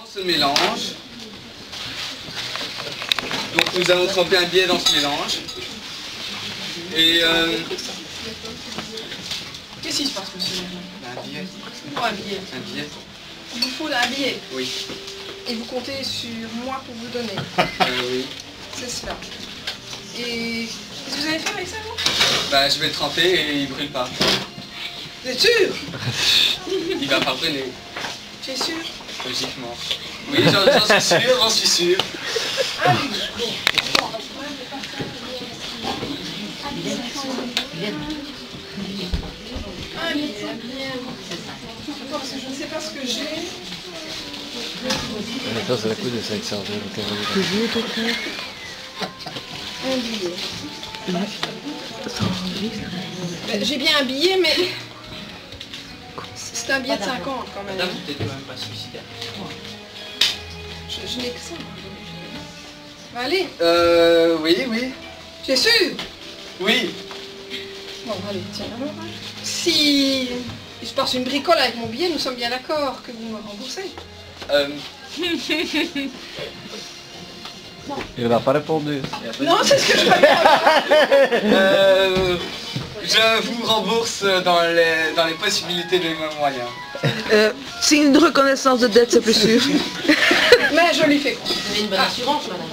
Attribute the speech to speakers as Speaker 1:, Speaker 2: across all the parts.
Speaker 1: Dans ce mélange, donc nous allons tremper un billet dans ce mélange. Et
Speaker 2: qu'est-ce qui se passe, monsieur?
Speaker 1: un billet.
Speaker 2: Pourquoi un billet?
Speaker 1: Un billet.
Speaker 2: Il vous faut un billet.
Speaker 1: Oui.
Speaker 2: Et vous comptez sur moi pour vous donner.
Speaker 1: Oui.
Speaker 2: C'est cela. Et qu'est-ce que vous allez faire avec ça, vous?
Speaker 1: Bah, je vais le tremper et il brûle pas.
Speaker 2: Vous êtes sûr?
Speaker 1: Il va pas brûler,
Speaker 2: Tu es sûr?
Speaker 1: logiquement. Oui, j'en suis sûr.
Speaker 2: Ah oui. Bon. Un billet. Attends, parce que je ne sais pas ce que j'ai.
Speaker 3: Ça, c'est la coupe de 500 euros.
Speaker 2: Un billet. J'ai bien un billet, mais c'est un billet de 50 quand même.
Speaker 1: Madame, vous n'êtes quand même pas suicidaire.
Speaker 2: Je n'ai que ça. Allez,
Speaker 1: Oui.
Speaker 2: tu es sûr?
Speaker 1: Oui.
Speaker 2: Bon, allez, tiens alors. Si il se passe une bricole avec mon billet, nous sommes bien d'accord que vous me remboursez.
Speaker 3: Il n'a pas répondu.
Speaker 2: Non, c'est ce que je croyais.
Speaker 1: Je vous rembourse dans les possibilités de mes moyens.
Speaker 4: C'est une reconnaissance de dette, c'est plus sûr.
Speaker 2: Mais je lui fais quoi?
Speaker 5: Vous avez une bonne assurance, madame.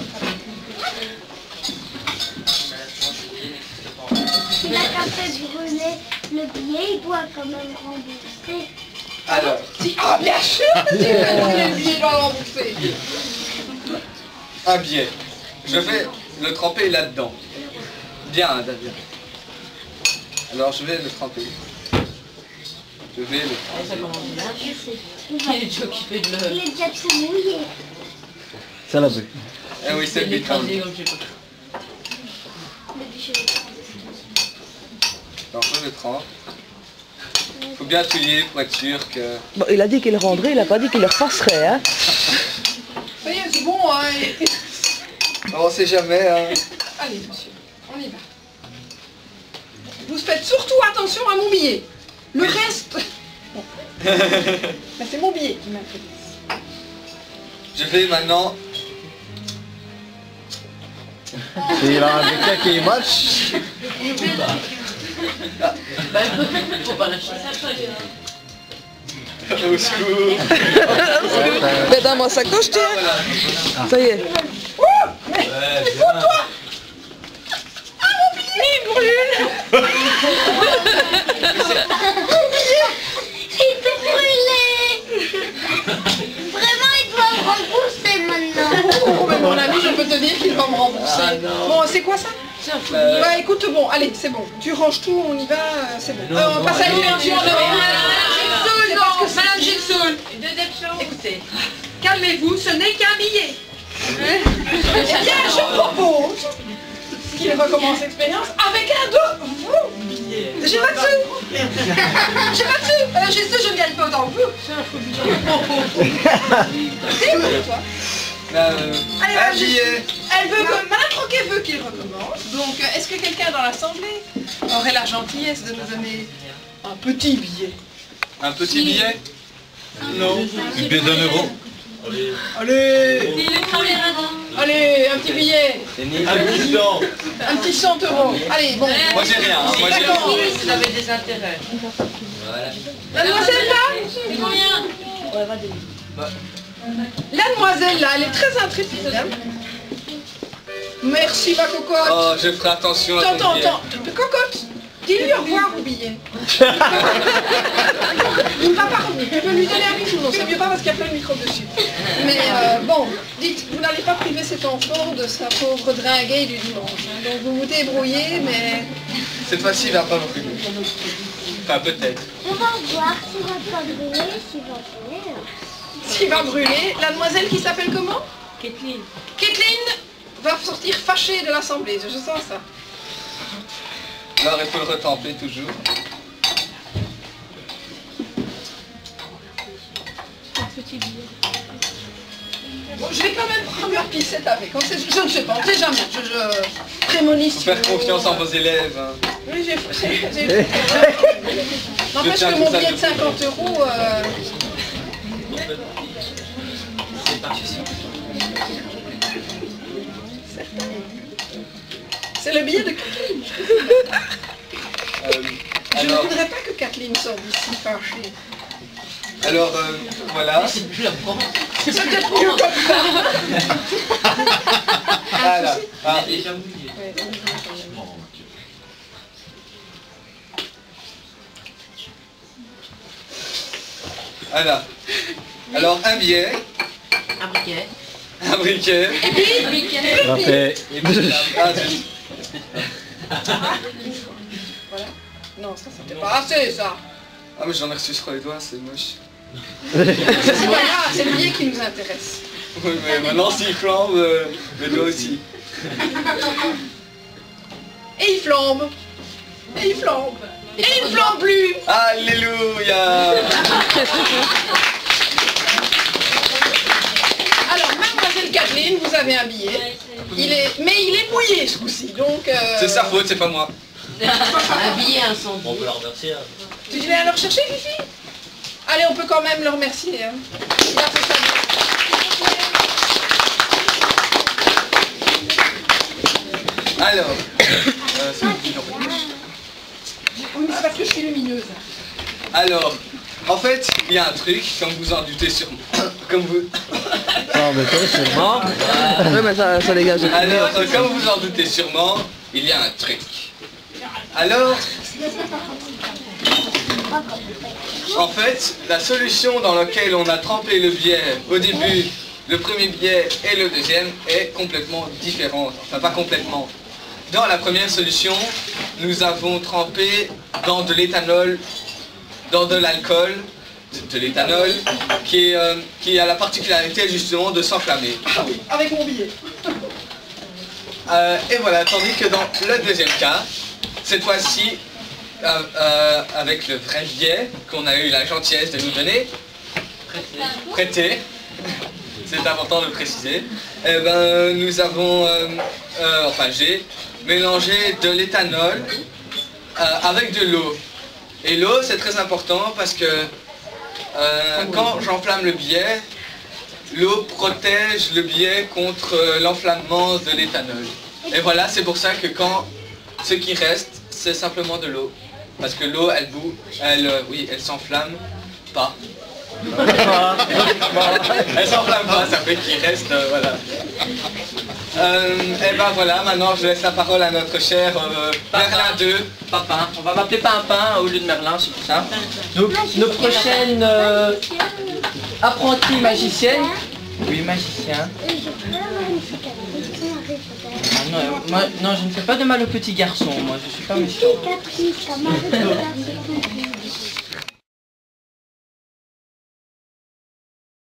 Speaker 6: Il a qu'à fait brûler le billet, il doit quand même rembourser.
Speaker 1: Alors,
Speaker 2: Si, ah, bien sûr que tu fais brûler le billet, il doit le rembourser.
Speaker 1: un billet. Je vais le tremper là-dedans. Bien, David. Alors, je vais le tremper. Je vais le
Speaker 5: Ça
Speaker 1: tremper.
Speaker 5: commence bien. Il est déjà occupé de
Speaker 6: Il
Speaker 5: le...
Speaker 6: est déjà tout mouillé.
Speaker 3: Ça l'a vu.
Speaker 1: Ah oui, c'est le béton.
Speaker 5: écrasé comme je sais pas.
Speaker 1: Alors, je le trempe. Il faut bien touiller pour être sûr que...
Speaker 4: Bon, il a dit qu'il le rendrait, il n'a pas dit qu'il le repasserait. Hein.
Speaker 2: Ça y est, c'est bon, hein.
Speaker 1: On sait jamais, hein.
Speaker 2: Allez, monsieur, on y va. Vous faites surtout attention à mon billet. Le reste... Bon. Ben, c'est mon billet qui m'intéresse.
Speaker 1: Je vais maintenant...
Speaker 3: Il a un quelqu'un qui match.
Speaker 5: Faut pas lâcher ça.
Speaker 1: Au secours.
Speaker 4: Mais dans ma sacoche, tiens.
Speaker 1: Voilà.
Speaker 4: Ça y est.
Speaker 6: Il peut brûler. Vraiment, il doit me rembourser maintenant.
Speaker 2: Oh, mais mon ami, je peux te dire qu'il va me rembourser.
Speaker 1: Ah, non.
Speaker 2: Bon, c'est quoi ça? Bah écoute, bon, allez, c'est bon. Tu ranges tout, on y va, c'est bon. On passe à une version de... Madame Gilsoul,
Speaker 5: Deuxième chose.
Speaker 2: écoutez, calmez-vous, ce n'est qu'un billet. Eh bien, je propose qu'il recommence l'expérience avec un de vous. J'ai pas de sous. J'ai pas de sous. J'ai su, je ne gagne pas autant que vous. C'est toi. Allez,
Speaker 1: Un
Speaker 2: Madame
Speaker 1: billet.
Speaker 2: Elle veut que Madame Troquet veut qu'il recommence. Donc, est-ce que quelqu'un dans l'assemblée aurait la gentillesse de nous donner un petit billet?
Speaker 1: Un petit billet? Non.
Speaker 3: Une pièce d'1 euro.
Speaker 2: Allez, allez, un petit billet, un petit 100 euros. Allez, bon.
Speaker 1: Moi j'ai rien, hein. Moi j'ai rien.
Speaker 2: D'accord.
Speaker 5: Vous avez des intérêts.
Speaker 2: La demoiselle là,
Speaker 5: Combien?
Speaker 2: la demoiselle là, elle est très intrépide. Hein. Merci ma cocotte.
Speaker 1: Oh, je ferai attention à ton
Speaker 2: Attends,
Speaker 1: billet.
Speaker 2: attends, cocotte, dis-lui au revoir au billet. Il ne va pas revenir. Tu peux lui donner un bisou. Non, c'est mieux pas parce qu'il y a plein de microbes dessus. Mais bon, dites, vous n'allez pas priver cet enfant de sa pauvre dringuée du dimanche. Hein. Donc vous vous débrouillez, mais...
Speaker 1: Cette fois-ci, il va pas brûler. Enfin, peut-être.
Speaker 6: On va voir s'il va pas brûler, s'il va brûler.
Speaker 2: S'il va brûler, la demoiselle qui s'appelle comment?
Speaker 5: Kathleen.
Speaker 2: Kathleen va sortir fâchée de l'assemblée. Je sens ça.
Speaker 1: Alors, il faut le retemper toujours.
Speaker 2: Bon, je vais quand même prendre leur piscette avec. Je ne sais pas, on ne sait jamais. Je prémonisse.
Speaker 1: Faut faire confiance en vos élèves. Hein.
Speaker 2: Oui, j'ai... N'empêche
Speaker 1: tiens
Speaker 2: que
Speaker 1: tout
Speaker 2: mon
Speaker 1: ça
Speaker 2: billet de
Speaker 1: de-
Speaker 2: 50 euros... C'est le billet de Kathleen. Je ne voudrais pas que Kathleen sorte d'ici fâchée.
Speaker 1: Alors, voilà.
Speaker 5: C'est plus la France.
Speaker 2: C'est peut-être mieux comme ça.
Speaker 1: Voilà. Ah,
Speaker 5: Il est déjà mouillé.
Speaker 1: voilà. Alors, un billet,
Speaker 5: Un briquet.
Speaker 1: un briquet.
Speaker 3: Frappé.
Speaker 1: Ah, zut.
Speaker 2: Voilà. Non, ça c'était pas assez ça.
Speaker 1: Ah, mais j'en ai reçu sur les doigts, c'est moche.
Speaker 2: C'est pas grave, c'est le billet qui nous intéresse.
Speaker 1: Oui, mais maintenant, s'il flambe, les doigts aussi.
Speaker 2: Et il flambe. Et il flambe. Et il ne flambe plus.
Speaker 1: Alléluia.
Speaker 2: Alors, mademoiselle Kathleen, vous avez un billet. Mais il est mouillé ce coup-ci, donc...
Speaker 1: C'est sa faute, c'est pas moi.
Speaker 5: Un billet incendie.
Speaker 7: On peut la remercier.
Speaker 2: Tu dis à le rechercher, Fifi? Allez, on peut quand même le remercier. Hein. Il a fait ça bien.
Speaker 1: Alors, c'est
Speaker 2: Oui, c'est parce que je suis lumineuse.
Speaker 1: alors, en fait, il y a un truc, comme vous en doutez sûrement. Comme vous...
Speaker 3: Non, mais toi, sûrement.
Speaker 4: Ouais, mais ça dégage.
Speaker 1: Alors, comme vous en doutez sûrement, il y a un truc. Alors, en fait, la solution dans laquelle on a trempé le billet au début, le premier billet et le deuxième, est complètement différente. Enfin, pas complètement. Dans la première solution, nous avons trempé dans de l'éthanol, dans de l'alcool, de l'éthanol, qui a la particularité justement de s'enflammer.
Speaker 2: Ah oui, avec mon billet.
Speaker 1: Et voilà, tandis que dans le deuxième cas, cette fois-ci, avec le vrai billet qu'on a eu la gentillesse de nous donner, prêté, c'est important de le préciser, eh ben, nous avons, enfin j'ai mélangé de l'éthanol avec de l'eau. Et l'eau, c'est très important parce que quand j'enflamme le billet, l'eau protège le billet contre l'enflammement de l'éthanol. Et voilà, c'est pour ça que quand ce qui reste, c'est simplement de l'eau. Parce que l'eau, elle bout, elle s'enflamme pas. Elle s'enflamme pas, ça fait qu'il reste, voilà. Et ben voilà, maintenant je laisse la parole à notre cher Merlin 2.
Speaker 5: Papin. On va m'appeler Pimpin au lieu de Merlin, c'est plus simple. Donc, nos prochaines apprenties magiciennes. Oui, magicien. Non, je ne fais pas de mal aux petits garçons, moi, je suis pas méchant.